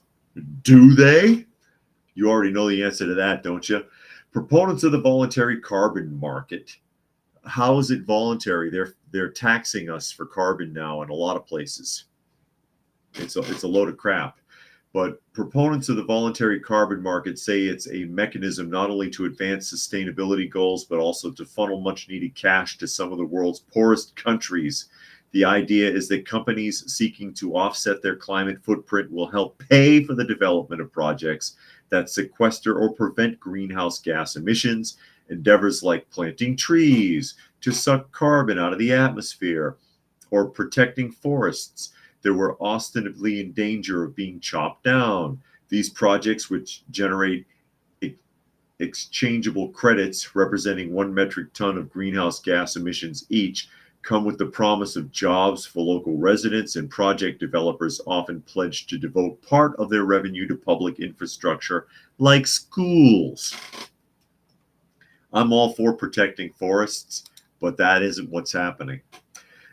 Do they? You already know the answer to that, don't you? Proponents of the voluntary carbon market. How is it voluntary? They're taxing us for carbon now in a lot of places. It's a load of crap. But proponents of the voluntary carbon market say it's a mechanism not only to advance sustainability goals, but also to funnel much needed cash to some of the world's poorest countries. The idea is that companies seeking to offset their climate footprint will help pay for the development of projects that sequester or prevent greenhouse gas emissions. Endeavors like planting trees to suck carbon out of the atmosphere, or protecting forests that were ostensibly in danger of being chopped down. These projects, which generate exchangeable credits representing 1 metric ton of greenhouse gas emissions each, come with the promise of jobs for local residents, and project developers often pledge to devote part of their revenue to public infrastructure like schools. I'm all for protecting forests, but that isn't what's happening.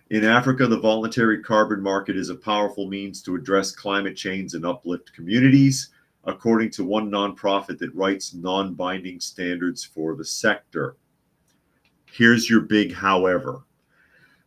In Africa, the voluntary carbon market is a powerful means to address climate change and uplift communities, according to one nonprofit that writes non-binding standards for the sector. Here's your big however.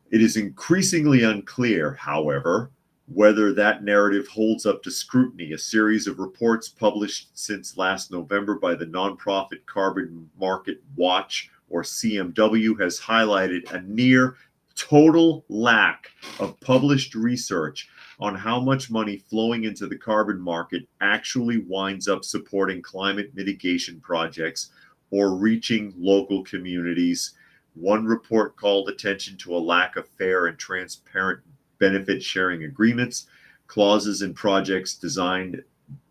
It is increasingly unclear, however, whether that narrative holds up to scrutiny. A series of reports published since last November by the nonprofit Carbon Market Watch, or CMW, has highlighted a near total lack of published research on how much money flowing into the carbon market actually winds up supporting climate mitigation projects or reaching local communities. One report called attention to a lack of fair and transparent benefit sharing agreements, clauses in projects designed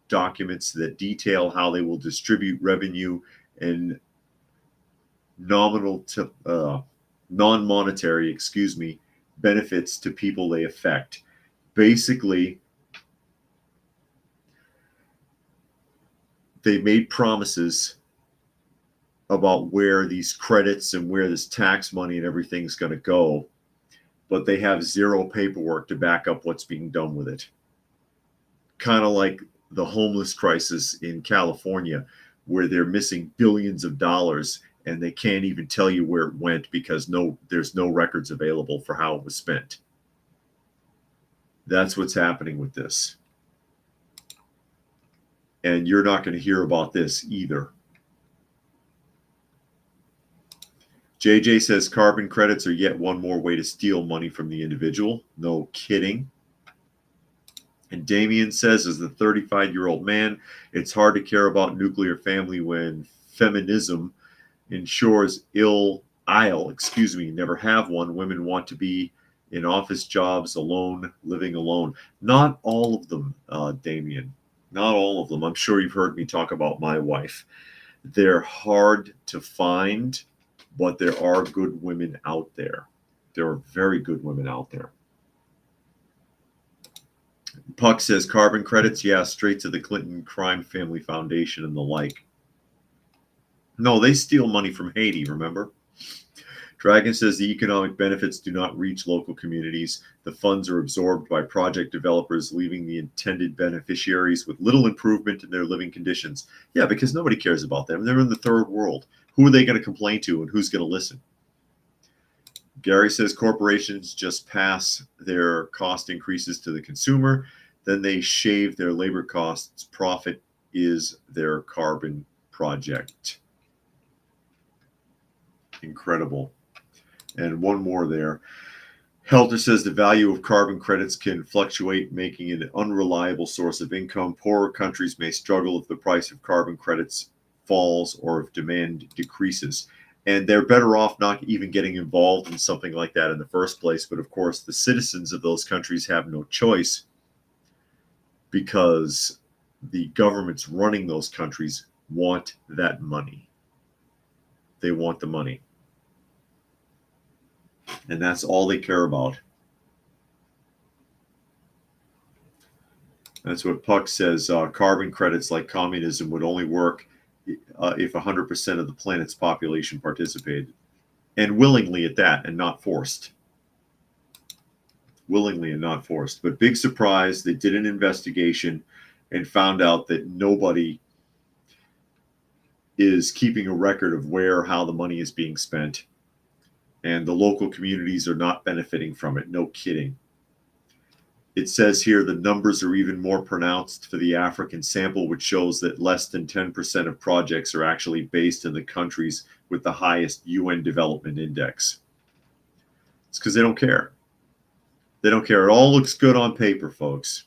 documents that detail how they will distribute revenue, and non-monetary, benefits to people they affect. Basically, they made promises about where these credits and where this tax money and everything's going to go, but they have zero paperwork to back up what's being done with it. Kind of like the homeless crisis in California, where they're missing billions of dollars and they can't even tell you where it went because there's no records available for how it was spent. That's what's happening with this. And you're not going to hear about this either. JJ says carbon credits are yet one more way to steal money from the individual. No kidding. And Damien says, as the 35-year-old man, it's hard to care about nuclear family when feminism ensures never have one. Women want to be in office jobs alone, living alone. Not all of them, Damien. Not all of them. I'm sure you've heard me talk about my wife. They're hard to find, but there are good women out there. There are very good women out there. Puck says carbon credits, yeah, straight to the Clinton Crime Family Foundation and the like. No, they steal money from Haiti, remember? Dragon says the economic benefits do not reach local communities. The funds are absorbed by project developers, leaving the intended beneficiaries with little improvement in their living conditions. Yeah, because nobody cares about them. They're in the third world. Who are they going to complain to, and who's going to listen? Gary says corporations just pass their cost increases to the consumer, then they shave their labor costs. Profit is their carbon project. Incredible. And one more there. Helter says the value of carbon credits can fluctuate, making it an unreliable source of income. Poorer countries may struggle if the price of carbon credits falls or if demand decreases. And they're better off not even getting involved in something like that in the first place. But of course, the citizens of those countries have no choice because the governments running those countries want that money. They want the money. And that's all they care about. That's what Puck says. Carbon credits, like communism, would only work if 100% of the planet's population participated. And willingly at that, and not forced. Willingly and not forced. But big surprise, they did an investigation and found out that nobody is keeping a record of where or how the money is being spent. And the local communities are not benefiting from it. No kidding. It says here the numbers are even more pronounced for the African sample, which shows that less than 10% of projects are actually based in the countries with the highest UN Development Index. It's because they don't care. They don't care. It all looks good on paper, folks.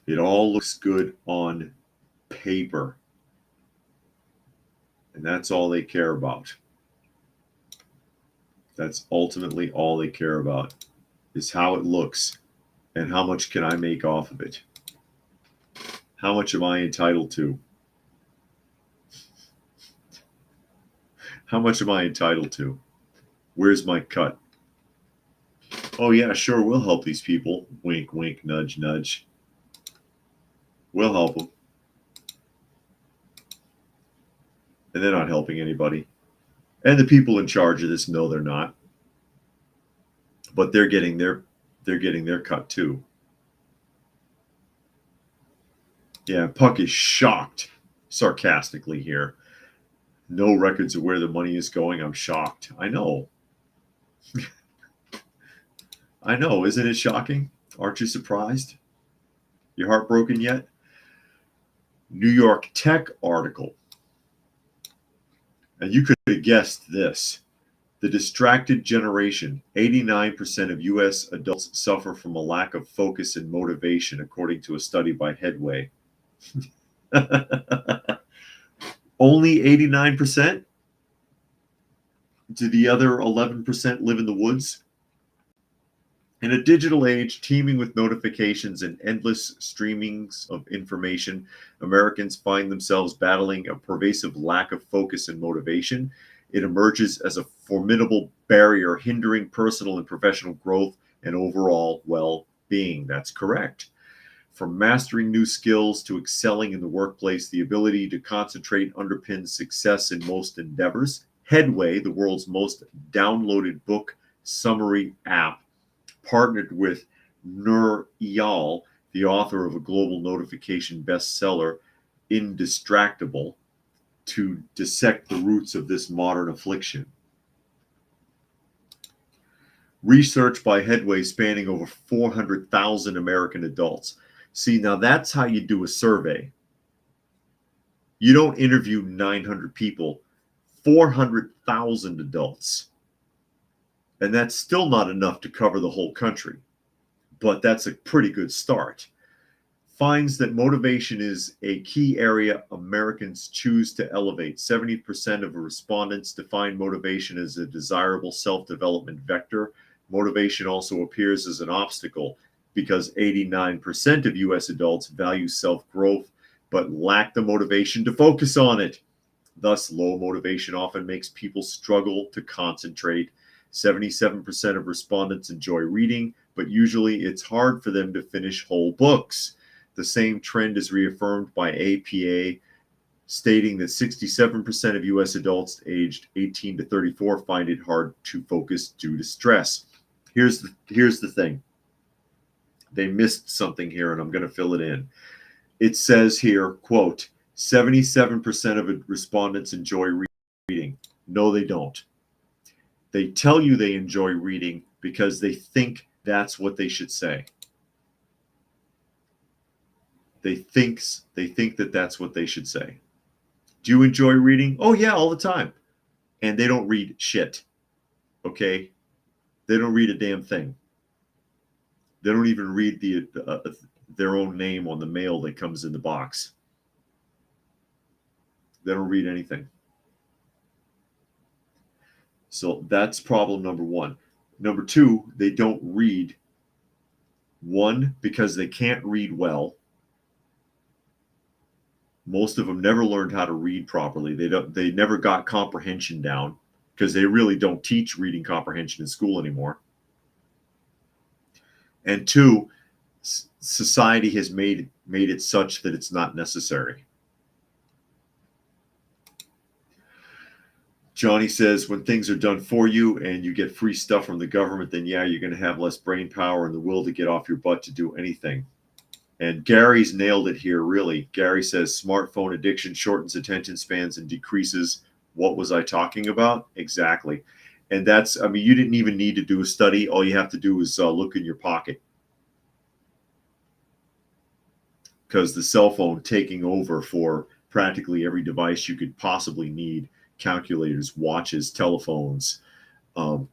It all looks good on paper. And that's all they care about. That's ultimately all they care about, is how it looks and how much can I make off of it. How much am I entitled to? How much am I entitled to? Where's my cut? Oh yeah, sure, we'll help these people. Wink, wink, nudge, nudge. We'll help them. And they're not helping anybody. And the people in charge of this know they're not. But they're getting their cut too. Yeah, Puck is shocked, sarcastically here. No records of where the money is going. I'm shocked. I know. I know. Isn't it shocking? Aren't you surprised? You heartbroken yet? New York Tech article. And you could have guessed this. The distracted generation. 89% of U.S. adults suffer from a lack of focus and motivation, according to a study by Headway. Only 89%? Do the other 11% live in the woods? In a digital age teeming with notifications and endless streamings of information, Americans find themselves battling a pervasive lack of focus and motivation. It emerges as a formidable barrier hindering personal and professional growth and overall well-being. That's correct. From mastering new skills to excelling in the workplace, the ability to concentrate underpins success in most endeavors. Headway, the world's most downloaded book summary app, partnered with Nur Eyal, the author of a global notification bestseller, Indistractable, to dissect the roots of this modern affliction. Research by Headway spanning over 400,000 American adults. See, now that's how you do a survey. You don't interview 900 people, 400,000 adults. And that's still not enough to cover the whole country, but that's a pretty good start. Finds that motivation is a key area Americans choose to elevate. 70% of respondents define motivation as a desirable self-development vector. Motivation also appears as an obstacle because 89% of US adults value self-growth but lack the motivation to focus on it. Thus, low motivation often makes people struggle to concentrate. 77% of respondents enjoy reading, but usually it's hard for them to finish whole books. The same trend is reaffirmed by APA, stating that 67% of US adults aged 18 to 34 find it hard to focus due to stress. Here's the thing. They missed something here, and I'm going to fill it in. It says here, quote, 77% of respondents enjoy reading. No, they don't. They tell you they enjoy reading because they think that's what they should say. They think that that's what they should say. Do you enjoy reading? Oh yeah, all the time. And they don't read shit. Okay? They don't read a damn thing. They don't even read their own name on the mail that comes in the box. They don't read anything. So that's problem number one. Number two, they don't read. One, because they can't read well. Most of them never learned how to read properly. They never got comprehension down because they really don't teach reading comprehension in school anymore. And two, society has made it such that it's not necessary. Johnny says, when things are done for you and you get free stuff from the government, then yeah, you're going to have less brain power and the will to get off your butt to do anything. And Gary's nailed it here, really. Gary says, smartphone addiction shortens attention spans and decreases. What was I talking about? Exactly. And that's, I mean, you didn't even need to do a study. All you have to do is look in your pocket. Because the cell phone taking over for practically every device you could possibly need. Calculators, watches, telephones,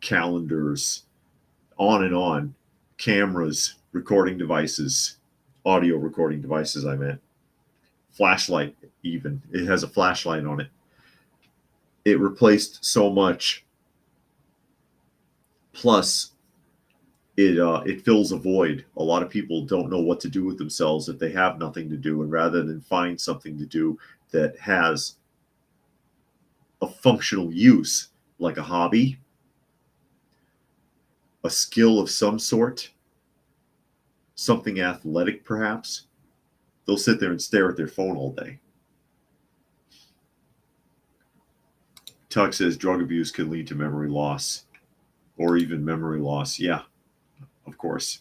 calendars, on and on, cameras, recording devices, audio recording devices, I meant. Flashlight, even. It has a flashlight on it. It replaced so much. Plus, it fills a void. A lot of people don't know what to do with themselves if they have nothing to do, and rather than find something to do that has a functional use, like a hobby, a skill of some sort, something athletic perhaps, they'll sit there and stare at their phone all day. Tuck says drug abuse can lead to memory loss, or even memory loss. Yeah, of course.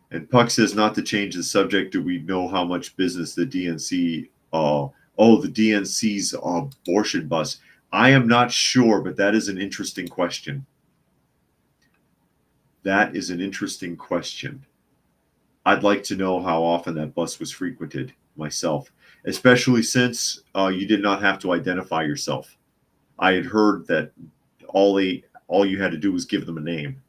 And Puck says, not to change the subject, do we know how much business the DNC the DNC's abortion bus. I am not sure, but that is an interesting question. That is an interesting question. I'd like to know how often that bus was frequented myself, especially since you did not have to identify yourself. I had heard that all you had to do was give them a name.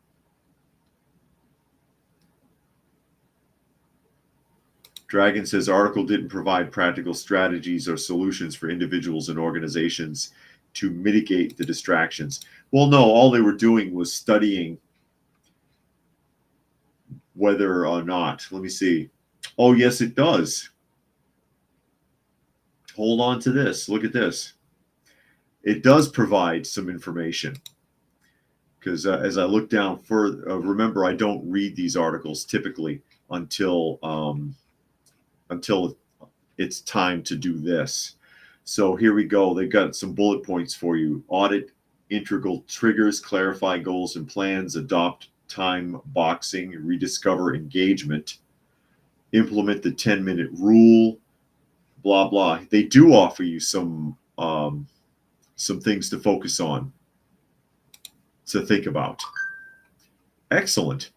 Dragon says article didn't provide practical strategies or solutions for individuals and organizations to mitigate the distractions. Well, no, all they were doing was studying whether or not. Let me see. Oh, yes, it does. Hold on to this. Look at this. It does provide some information. Because as I look down further, remember, I don't read these articles typically until it's time to do this. So here we go. They've got some bullet points for you. Audit integral triggers, clarify goals and plans, adopt time boxing, rediscover engagement, implement the 10-minute rule, blah, blah. They do offer you some things to focus on, to think about. Excellent.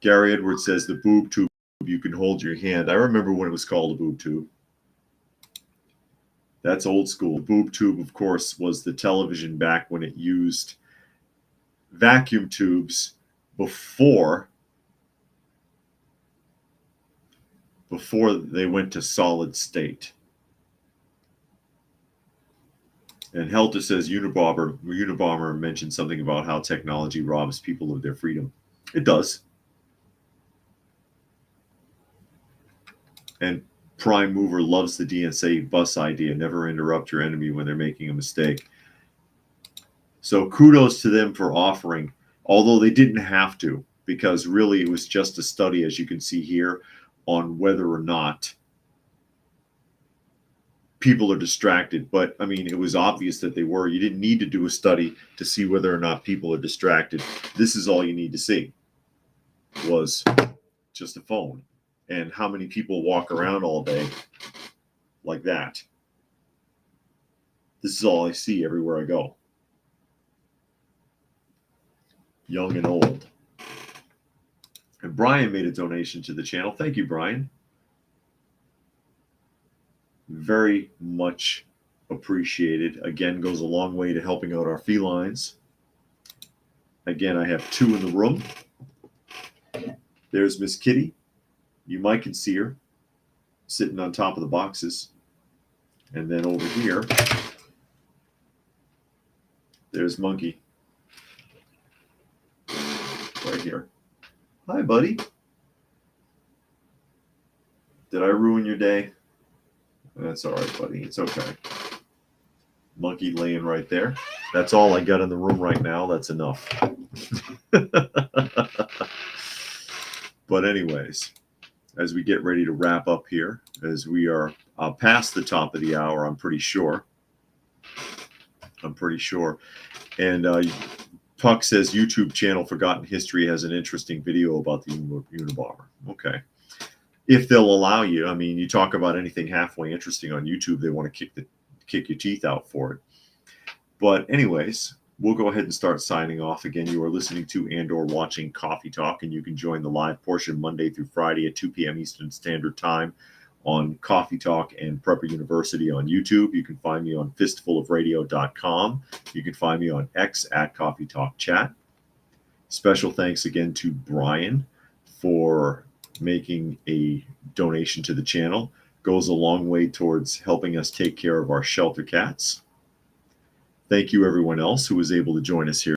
Gary Edwards says the boob tube, you can hold your hand. I remember when it was called a boob tube. That's old school. The boob tube, of course, was the television back when it used vacuum tubes before they went to solid state. And Helter says Unabomber mentioned something about how technology robs people of their freedom. It does. And Prime Mover loves the DNC bus idea. Never interrupt your enemy when they're making a mistake. So kudos to them for offering, although they didn't have to, because really it was just a study, as you can see here, on whether or not people are distracted. But I mean, it was obvious that they were. You didn't need to do a study to see whether or not people are distracted. This is all you need to see, was just a phone. And how many people walk around all day like that? This is all I see everywhere I go. Young and old. And Brian made a donation to the channel. Thank you, Brian. Very much appreciated. Again, goes a long way to helping out our felines. Again, I have 2 in the room. There's Miss Kitty. You might can see her sitting on top of the boxes. And then over here, there's Monkey. Right here. Hi, buddy. Did I ruin your day? That's all right, buddy. It's okay. Monkey laying right there. That's all I got in the room right now. That's enough. But anyways, as we get ready to wrap up here, as we are past the top of the hour, I'm pretty sure. And Puck says YouTube channel Forgotten History has an interesting video about the Unabomber. Okay. If they'll allow you. I mean, you talk about anything halfway interesting on YouTube, they want to kick your teeth out for it. But anyways, we'll go ahead and start signing off. Again, you are listening to and/or watching Coffee Talk, and you can join the live portion Monday through Friday at 2 p.m. Eastern Standard Time on Coffee Talk and Prepper University on YouTube. You can find me on fistfulofradio.com. You can find me on X at Coffee Talk Chat. Special thanks again to Brian for making a donation to the channel. Goes a long way towards helping us take care of our shelter cats. Thank you, everyone else who was able to join us here.